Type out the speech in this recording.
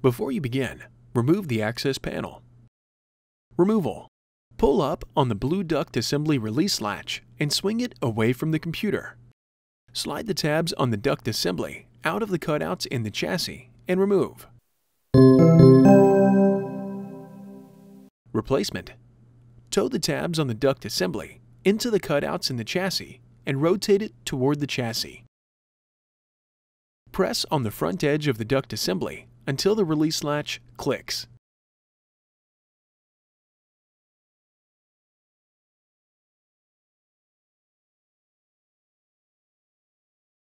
Before you begin, remove the access panel. Removal. Pull up on the blue duct assembly release latch and swing it away from the computer. Slide the tabs on the duct assembly out of the cutouts in the chassis and remove. Replacement. Tow the tabs on the duct assembly into the cutouts in the chassis and rotate it toward the chassis. Press on the front edge of the duct assembly until the release latch clicks.